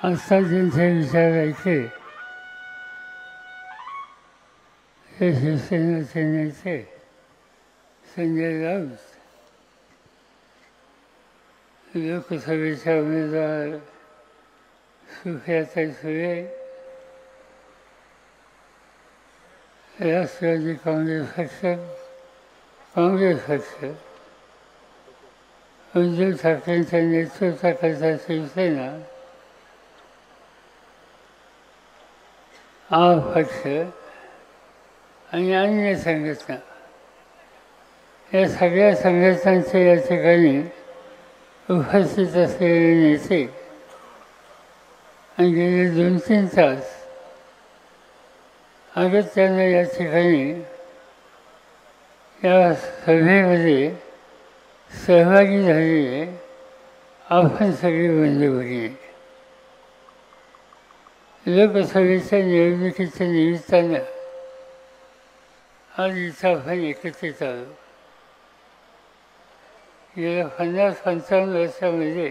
आस्थाजींचे विचार ऐकले हे शिवसेना सेनेचे संजय राऊत लोकसभेच्या उमेदवार सुप्रियाताई सुळे राष्ट्रवादी काँग्रेस पक्ष उद्धव ठाकरेंच्या नेतृत्वाखालचा शिवसेना आप पक्ष आणि अन्य संघटना या सगळ्या संघटनांचे या ठिकाणी उपस्थित असलेले नेते आणि गेले 2-3 तास अगत्याने या ठिकाणी या सभेमध्ये सहभागी झालेले आपण सगळी बंधुभगिनी लोकसभेच्या निवडणुकीच्या निमित्तानं आज इथं आपण एकत्रित आलो. गेल्या 50-55 वर्षामध्ये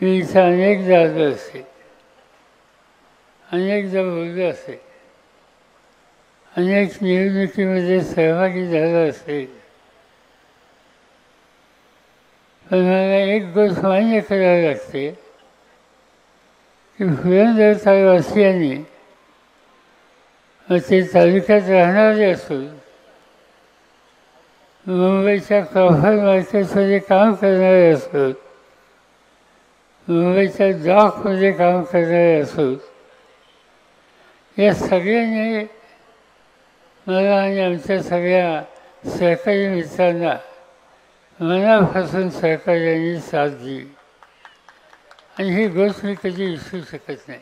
मी इथं अनेकदा आलो असेल, अनेकदा बोललो असेल, अनेक निवडणुकीमध्ये सहभागी झालो असेल, पण मला एक गोष्ट मान्य करावी लागते की पुरंदरवासियांनी ते तालुक्यात राहणारे असून मुंबईच्या क्रॉफर्ड मार्केटमध्ये काम करणारे असोत, मुंबईच्या डॉकमध्ये काम करणारे असोत, या सगळ्यांनी मला आणि आमच्या सगळ्या सहकारी मित्रांना मनापासून सहकार्याने साथ दिली आणि ही गोष्ट मी कधी विसरू शकत नाही.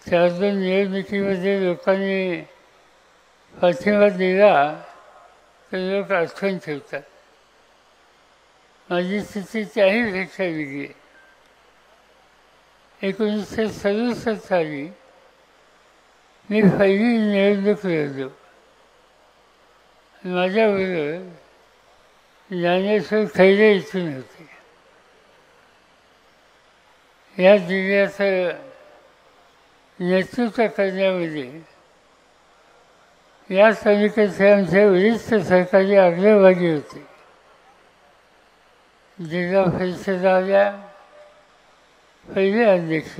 4-2 निवडणुकीमध्ये लोकांनी पाठिंबा दिला तर लोक आठवण ठेवतात. माझी स्थिती त्याहीपेक्षा वेगळी आहे. 1967 साली मी पहिली निवडणूक लढलो. माझ्याबरोबर ज्ञानेश्वर खैरे इथून होते. या जिल्ह्याचं नेतृत्व करण्यामध्ये या तालुक्याचे आमचे वरिष्ठ सहकारी अग्रभागी होते. जिल्हा परिषदाच्या पहिले अध्यक्ष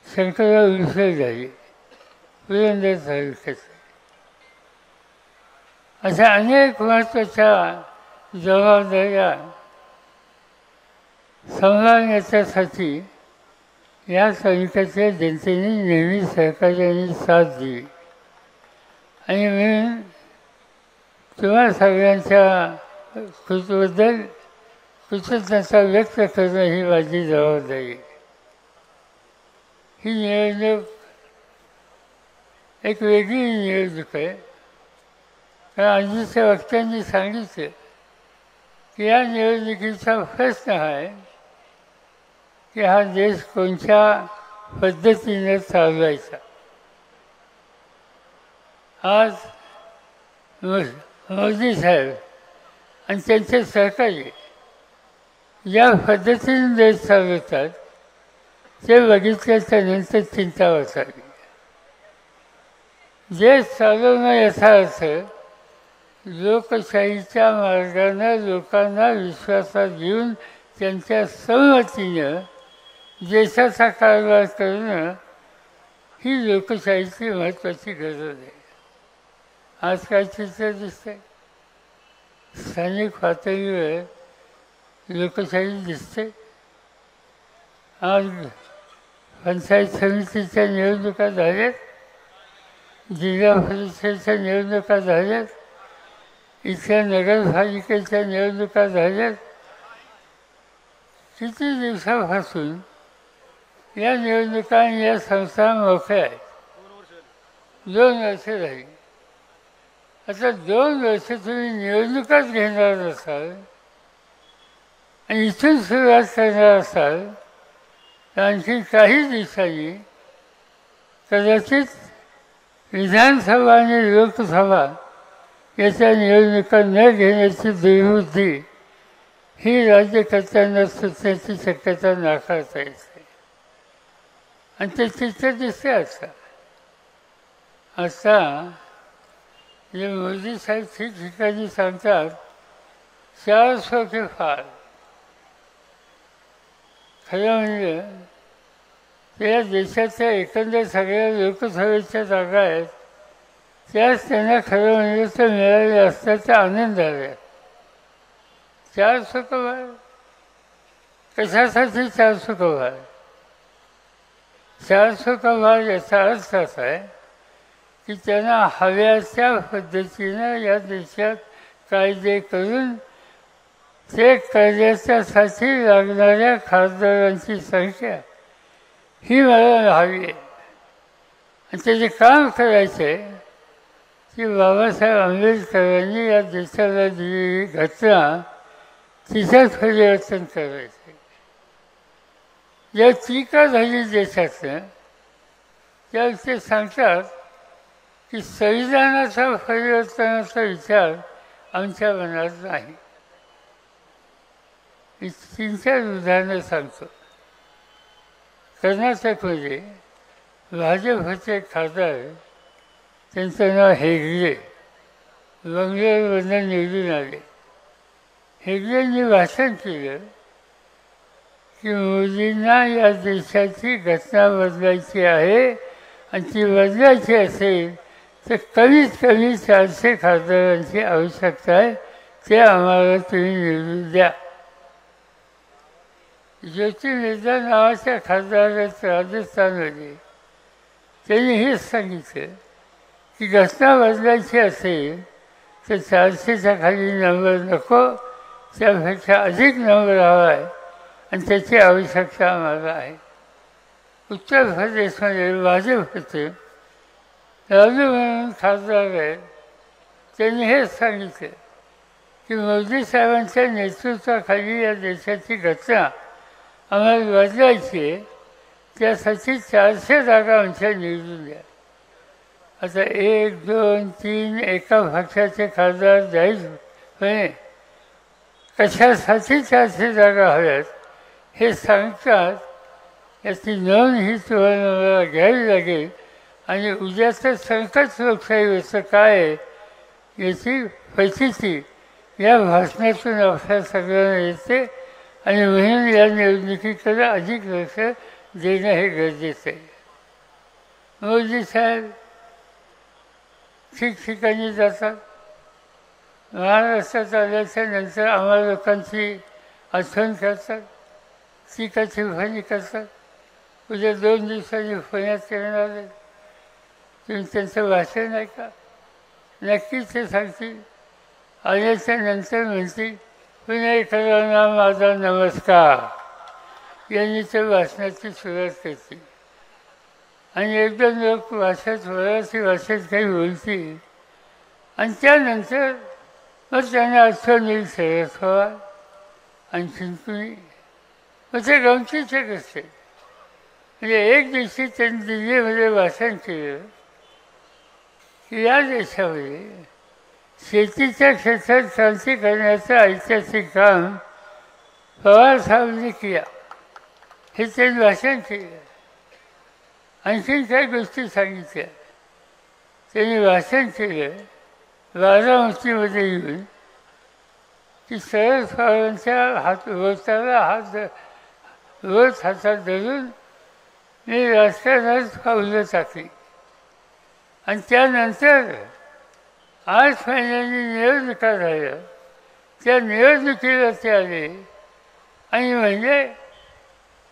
शंकरराव विसर झाले पुरंदर तालुक्याचे. अशा अनेक महत्त्वाच्या जबाबदाऱ्या सांभाळण्याच्यासाठी या तालुक्याच्या जनतेने नेहमी सहकार्याने साथ दिली आणि म्हणून तुम्हा सगळ्यांच्या कृतीबद्दल कृतज्ञता व्यक्त करणं ही माझी जबाबदारी. ही निवडणूक एक वेगळी निवडणूक आहे. कारण आधीच्या वक्त्यांनी सांगितलं की या निवडणुकीचा प्रश्न आहे की हा देश कोणत्या पद्धतीने चालवायचा. आज मोदी साहेब आणि त्यांचे सहकारी ज्या पद्धतीने देश चालवतात ते बघितल्याच्या नंतर चिंता वाटावी. देश चालवणं याचा अर्थ लोकशाहीच्या मार्गाने लोकांना विश्वासात घेऊन त्यांच्या संमतीनं देशाचा कारभार करणं ही लोकशाहीची महत्त्वाची गरज आहे. आज काय चित्र दिसतंय? स्थानिक पातळीवर लोकशाही दिसते. आज पंचायत समितीच्या निवडणुका झाल्यात, जिल्हा परिषदेच्या निवडणुका झाल्यात, इथल्या नगरपालिकेच्या निवडणुका झाल्यात. किती दिवसापासून या निवडणुका आणि या संस्था मोकळ्या आहेत? 2 वर्ष झाली. आता 2 वर्ष तुम्ही निवडणुकाच घेणार असाल आणि इथून सुरुवात करणार असाल तर आणखी काही दिवसांनी कदाचित विधानसभा आणि लोकसभा याच्या निवडणुका न घेण्याची दुर्बुद्धी ही राज्यकर्त्यांना सुचण्याची शक्यता नाकारता येते. आणि ते चित्र दिसते आता जे मोदी साहेब ठिकठिकाणी सांगतात 400 के पार. खरं म्हणजे त्या देशाच्या एकंदर सगळ्या लोकसभेच्या जागा आहेत त्याच त्यांना खरं म्हणजे ते मिळाले असल्याचा आनंद आहे. 400 के पार कशासाठी 400 के पार? 400 के पार याचा अर्थ असा आहे की त्यांना हव्या पद्धतीनं या देशात कायदे करून ते कायद्याच्यासाठी लागणाऱ्या खासदारांची संख्या ही मला हवी आहे. आणि त्याचे काम करायचे की बाबासाहेब आंबेडकरांनी या देशाला दिलेली घटना तिच्यात परिवर्तन करायचे. या टीका झाली देशाचं त्यावेळी ते सांगतात की संविधानाचा परिवर्तनाचा विचार आमच्या मनात नाही. मी 3-4 उदाहरणं सांगतो. कर्नाटकमध्ये भाजपचे खासदार त्यांचं नाव हेगडे बंगलोरमधून निवडून आले. हेगडेंनी भाषण केलं की मोदींना या देशाची घटना बदलायची आहे आणि ती बदलायची असेल तर कमीत कमी 400 खासदारांची आवश्यकता आहे. ते आम्हाला तुम्ही निवडून द्या. ज्योतिर्विद्या नावाच्या खासदारात राजस्थानमध्ये त्यांनी हेच सांगितलं की घटना बदलायची असेल तर 400च्या खाली नंबर नको, त्यापेक्षा अधिक नंबर हवा आहे आणि त्याची आवश्यकता आम्हाला आहे. उत्तर प्रदेशमध्ये भाजपचे लालू म्हणून खासदार आहेत त्यांनी हेच सांगितलं की मोदी साहेबांच्या नेतृत्वाखाली या देशाची घटना आम्हाला बदलायची आहे, त्यासाठी 400 जागा आमच्या निवडून द्या. आता 1, 2, 3 एका पक्षाचे खासदार जाहीरपणे कशासाठी 400 जागा हव्यात हे सांगतात. याची नोंद ही तुम्हाला मला घ्यावी लागेल आणि उद्याचं संकट लोकशाहीवरचं काय आहे याची परिस्थिती या भाषणातून आपल्या सगळ्यांना येते. आणि म्हणून या निवडणुकीकडे अधिक लक्ष देणं हे गरजेचं आहे. मोदी साहेब ठिकठिकाणी जातात. महाराष्ट्रात आल्याच्या नंतर आम्हाला लोकांची आठवण करतात, टीकाची फणी करतात. उद्या 2 दिवसांनी पुण्यात येणार आहे. तुम्ही त्यांचं भाषण ऐका, नक्कीच ते सांगतील. आल्याच्या नंतर म्हणतील पुणेकरांना माझा नमस्कार. यांनी त्या भाषणाची सुरुवात करतील आणि 1-2 लोक मराठी भाषेत काही बोलतील आणि त्यानंतर मग त्यांना आठवण येईल शरद पवार आणखीन कुणी. मग ते गमतीचे कसते. म्हणजे एक दिवशी त्यांनी दिल्लीमध्ये भाषण केलं की या देशामध्ये शेतीच्या क्षेत्रात क्रांती करण्याचं ऐतिहासिक काम पवार साहेबांनी केलं हे त्यांनी भाषण केलं. आणखीन काही गोष्टी सांगितल्या. त्यांनी भाषण केलं बारामतीमध्ये येऊन की शरद पवारांच्या वोट हातात धरून मी राजकारणात पावलं टाकली आणि त्यानंतर 8 महिन्यांनी निवडणुका झाल्या. त्या निवडणुकीला ते आले आणि म्हणजे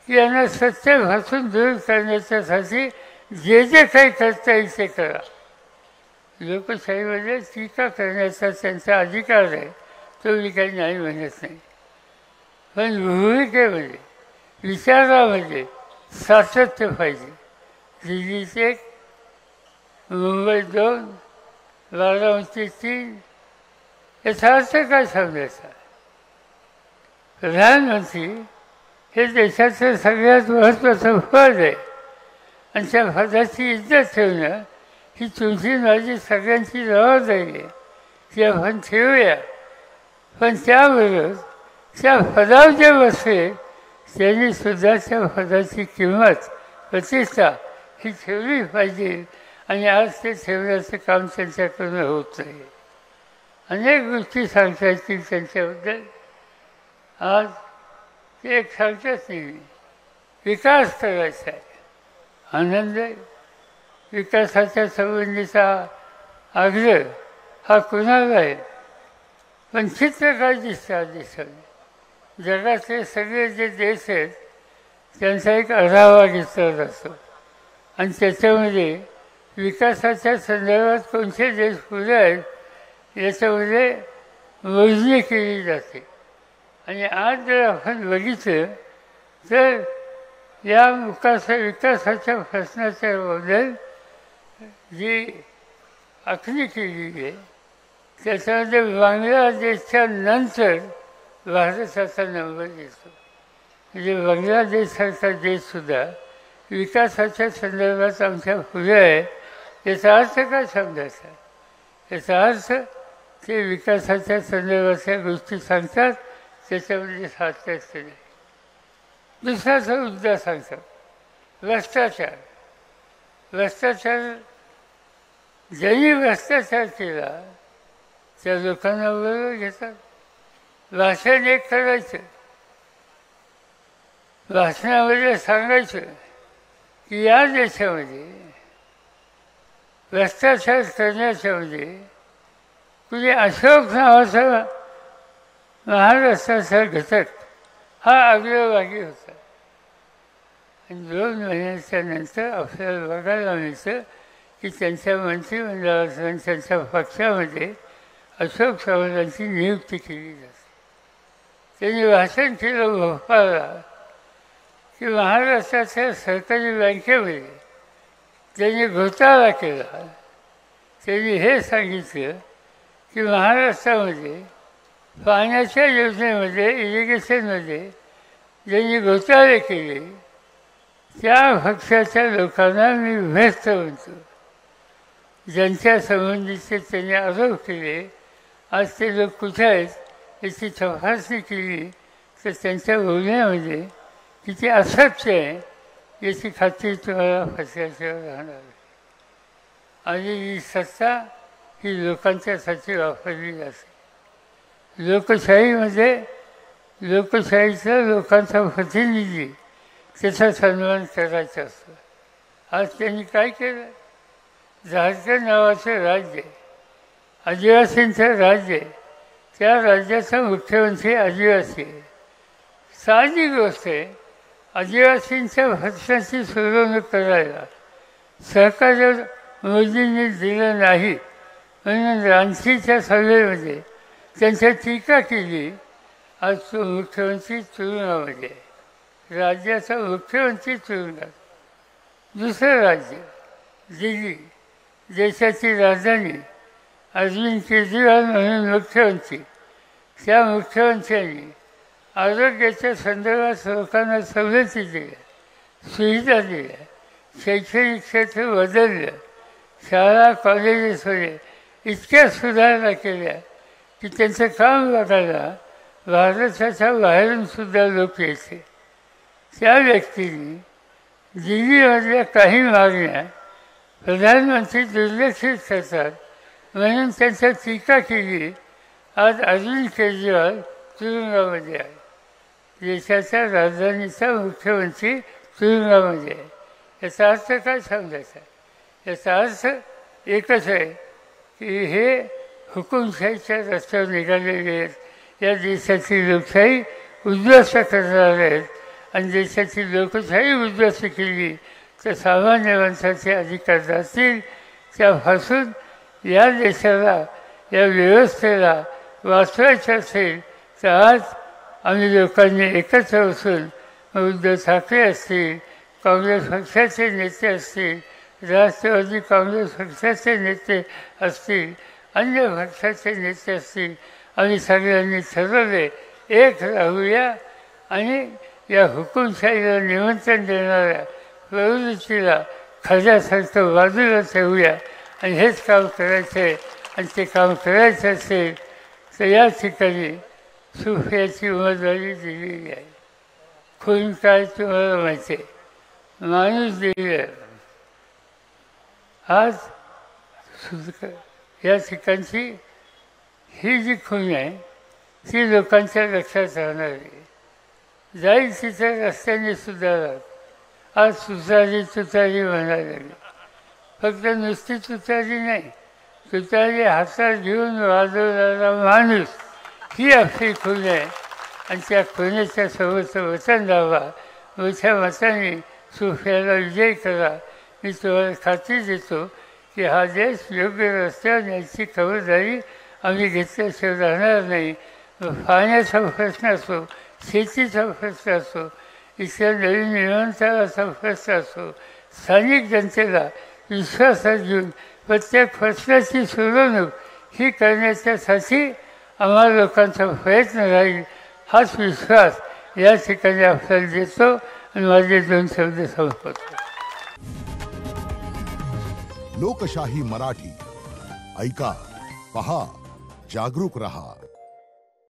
की यांना सत्तेपासून दूर करण्याच्यासाठी जे जे काही करता येईल ते करा. लोकशाहीमध्ये टीका करण्याचा त्यांचा अधिकार आहे, तो मी काही नाही म्हणत नाही. पण भूमिकेमध्ये विचारामध्ये सातत्य पाहिजे. दिल्लीत 1, मुंबईत 2, बारामती 3 याचा अर्थ काय समजायचा? प्रधानमंत्री हे देशाचं सगळ्यात महत्त्वाचं पद आहे आणि त्या पदाची इज्जत ठेवणं ही तुमची माझी सगळ्यांची जबाबदारी आहे. ती आपण ठेवूया. पण त्याबरोबर त्या पदावर जे बसले त्यांनी सुद्धा त्या पदाची किंमत प्रतिष्ठा ही ठेवली पाहिजे आणि आज ते ठेवण्याचं काम त्यांच्याकडून होत नाही. अनेक गोष्टी सांगता येतील त्यांच्याबद्दल. आज ते एक सांगतात नाही, विकास करायचा आहे, आनंद आहे. विकासाच्या संबंधीचा आग्रह हा कुणाला आहे. पण चित्र काय दिसतं दिसतं जगातले सगळे जे देश आहेत त्यांचा एक आढावा घेतला जातो आणि त्याच्यामध्ये विकासाच्या संदर्भात कोणते देश पुढे आहेत याच्यामध्ये मोजणी केली जाते. आणि आज जर आपण बघितलं तर या विकासाच्या प्रश्नाच्या बद्दल जी आखणी केलेली आहे त्याच्यामध्ये बांगलादेशच्या नंतर भारताचा नंबर येतो. म्हणजे बांगलादेशसारखा देशसुद्धा विकासाच्या संदर्भात आमच्या पुढे आहे. याचा अर्थ काय समजायचा? याचा अर्थ ते विकासाच्या संदर्भातल्या गोष्टी सांगतात त्याच्यामध्ये सातत्य नाही. दुसराचा मुद्दा सांगतात भ्रष्टाचार. भ्रष्टाचार ज्यांनी भ्रष्टाचार केला त्या लोकांना बरोबर घेतात. भाषण एक करायचं, भाषणामध्ये सांगायचं की या देशामध्ये भ्रष्टाचार करण्याच्यामध्ये कुणी अशोक नावाचा महाराष्ट्राचा घटक हा अग्रभागी होता. आणि 2 महिन्याच्या नंतर आपल्याला बघायला मिळतं की त्यांच्या मंत्रिमंडळात आणि त्यांच्या पक्षामध्ये अशोक चव्हाणांची नियुक्ती केली जाते. त्यांनी भाषण केलं भोपाळला की महाराष्ट्राच्या सरकारी बँकेमध्ये त्यांनी घोटाळा केला. त्यांनी हे सांगितलं की महाराष्ट्रामध्ये पाण्याच्या योजनेमध्ये इरिगेशनमध्ये ज्यांनी घोटाळे केले त्या पक्षाच्या लोकांना मी भ्रष्ट म्हणतो. ज्यांच्या संबंधीचे त्यांनी आरोप केले आज ते लोक कुठे आहेत याची तपासणी केली तर त्यांच्या बोलण्यामध्ये किती असत्य आहे याची खात्री तुम्हाला फसल्याशिवाय राहणार आहे. आणि ही सत्ता ही लोकांच्यासाठी वापरली जाते. लोकशाहीमध्ये लोकशाहीचा लोकांचा प्रतिनिधी त्याचा सन्मान करायचा असतो. आज त्यांनी काय केलं? झारखंड नावाचं राज्य आदिवासींचं राज्य आहे. त्या राज्याचा मुख्यमंत्री आदिवासी आहे. साहजिक गोष्ट आहे आदिवासींच्या प्रश्नाची सोडवणूक करायला सहकार्य मोदींनी दिलं नाही म्हणून रांचीच्या सभेमध्ये त्यांच्या टीका केली. आज तो मुख्यमंत्री तुरुंगामध्ये आहे. राज्याचा मुख्यमंत्री तुरुंगात. दुसरं राज्य दिल्ली देशाची राजधानी अरविंद केजरीवाल म्हणून मुख्यमंत्री. त्या मुख्यमंत्र्यांनी आरोग्याच्या संदर्भात लोकांना सवलती दिल्या, सुविधा दिल्या, शैक्षणिक क्षेत्र बदललं, शाळा कॉलेजेसमध्ये इतक्या सुधारणा केल्या की त्यांचं काम बघायला भारताच्या बाहेरूनसुद्धा लोक यायचे. त्या व्यक्तींनी दिल्लीमधल्या काही मागण्या प्रधानमंत्री दुर्लक्षित करतात म्हणून त्यांच्या टीका केली. आज अरविंद केजरीवाल तुरुंगामध्ये आहे. देशाच्या राजधानीचा मुख्यमंत्री तुरुंगामध्ये आहे. याचा अर्थ काय समजायचा? याचा अर्थ एकच आहे की हे हुकुमशाहीच्या रस्त्यावर निघालेले आहेत. या देशाची लोकशाही उद्ध्वस्त करणारे आहेत आणि देशाची लोकशाही उद्ध्वस्त केली तर सामान्य माणसाचे अधिकार जातील. त्यापासून या देशाला या व्यवस्थेला वाचवायचं असेल तर आज आम्ही लोकांनी एकत्र बसून उद्धव ठाकरे असतील, काँग्रेस पक्षाचे नेते असतील, राष्ट्रवादी काँग्रेस पक्षाचे नेते असतील, अन्य पक्षाचे नेते असतील, आम्ही सगळ्यांनी ठरवले एक राहूया आणि या हुकुमशाहीला निमंत्रण देणाऱ्या प्रवृत्तीला खऱ्यासारखं बाजूला ठेवूया आणि हेच काम करायचं आहे. आणि ते काम करायचं असेल तर या ठिकाणी सुफियाची उमेदवारी दिलेली आहे. खून काय तुम्हाला माहिती आहे, माणूस दिलेला आहे. आज या ठिकाणची ही जी खून आहे ती लोकांच्या लक्षात राहणार आहे. जाईल तिथे रस्त्याने सुधारला. आज तुतारी तुतारी म्हणायला लागली. फक्त नुसती तुतारी नाही, तुतारी हातात घेऊन वाजवणारा माणूस ही आपली खून आहे. आणि त्या खुनेच्या सोबतचं वचन लावा, मोठ्या मताने सुफियाला विजय करा. मी तुम्हाला खात्री देतो की हा देश योग्य रस्त्यावर न्यायची खबरदारी आम्ही घेतल्याशिवाय राहणार नाही. पाण्याचा प्रश्न असो, शेतीचा प्रश्न असो, इथल्या नवीन विमानतळाचा प्रश्न असो, स्थानिक जनतेला विश्वासात घेऊन प्रत्येक प्रश्नाची सोडवणूक ही करण्याच्यासाठी आम्हाला लोकांचा प्रयत्न राहील. हाच विश्वास या ठिकाणी आपल्याला देतो आणि माझे 2 शब्द संपवतो. लोकशाही मराठी ऐका, पहा, जागरूक रहा.